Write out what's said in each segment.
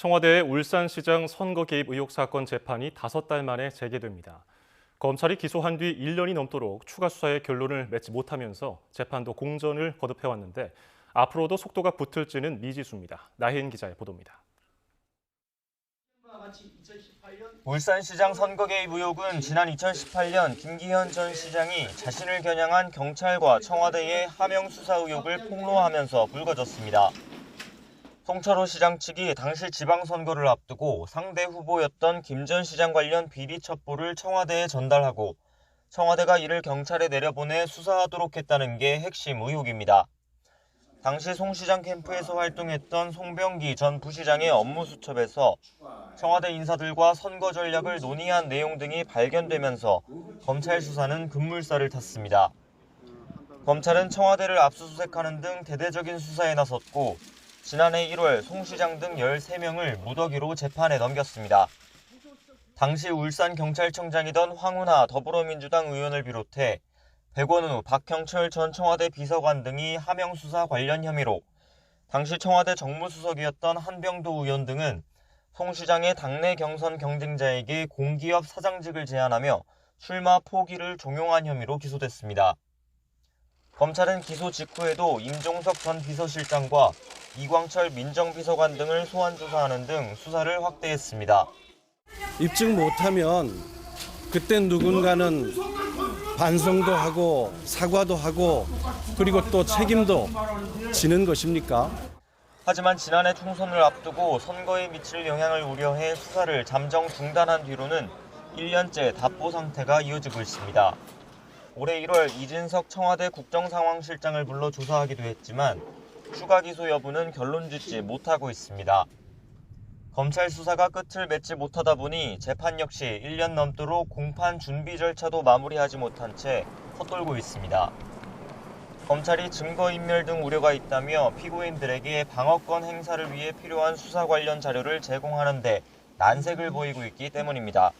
청와대의 울산시장 선거 개입 의혹 사건 재판이 5달 만에 재개됩니다. 검찰이 기소한 뒤 1년이 넘도록 추가 수사의 결론을 맺지 못하면서 재판도 공전을 거듭해왔는데 앞으로도 속도가 붙을지는 미지수입니다. 나혜인 기자의 보도입니다. 울산시장 선거 개입 의혹은 지난 2018년 김기현 전 시장이 자신을 겨냥한 경찰과 청와대의 하명 수사 의혹을 폭로하면서 불거졌습니다. 송철호 시장 측이 당시 지방선거를 앞두고 상대 후보였던 김 전 시장 관련 비리 첩보를 청와대에 전달하고 청와대가 이를 경찰에 내려보내 수사하도록 했다는 게 핵심 의혹입니다. 당시 송 시장 캠프에서 활동했던 송병기 전 부시장의 업무 수첩에서 청와대 인사들과 선거 전략을 논의한 내용 등이 발견되면서 검찰 수사는 급물살을 탔습니다. 검찰은 청와대를 압수수색하는 등 대대적인 수사에 나섰고 지난해 1월 송 시장 등 13명을 무더기로 재판에 넘겼습니다. 당시 울산경찰청장이던 황운하 더불어민주당 의원을 비롯해 백원우, 박형철 전 청와대 비서관 등이 하명수사 관련 혐의로 당시 청와대 정무수석이었던 한병도 의원 등은 송 시장의 당내 경선 경쟁자에게 공기업 사장직을 제안하며 출마 포기를 종용한 혐의로 기소됐습니다. 검찰은 기소 직후에도 임종석 전 비서실장과 이광철 민정비서관 등을 소환 조사하는 등 수사를 확대했습니다. 입증 못하면 그땐 누군가는 반성도 하고 사과도 하고 그리고 또 책임도 지는 것입니까? 하지만 지난해 총선을 앞두고 선거에 미칠 영향을 우려해 수사를 잠정 중단한 뒤로는 1년째 답보 상태가 이어지고 있습니다. 올해 1월 이진석 청와대 국정상황실장을 불러 조사하기도 했지만 추가 기소 여부는 결론 짓지 못하고 있습니다. 검찰 수사가 끝을 맺지 못하다 보니 재판 역시 1년 넘도록 공판 준비 절차도 마무리하지 못한 채 헛돌고 있습니다. 검찰이 증거인멸 등 우려가 있다며 피고인들에게 방어권 행사를 위해 필요한 수사 관련 자료를 제공하는 데 난색을 보이고 있기 때문입니다.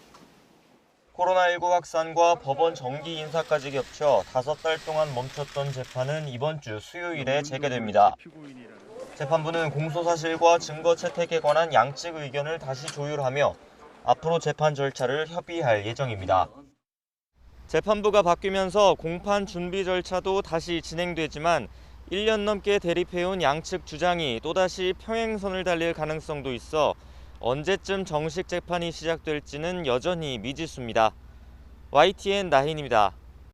코로나19 확산과 법원 정기 인사까지 겹쳐 5달 동안 멈췄던 재판은 이번 주 수요일에 재개됩니다. 재판부는 공소사실과 증거 채택에 관한 양측 의견을 다시 조율하며 앞으로 재판 절차를 협의할 예정입니다. 재판부가 바뀌면서 공판 준비 절차도 다시 진행되지만 1년 넘게 대립해온 양측 주장이 또다시 평행선을 달릴 가능성도 있어 언제쯤 정식 재판이 시작될지는 여전히 미지수입니다. YTN 나혜인입니다.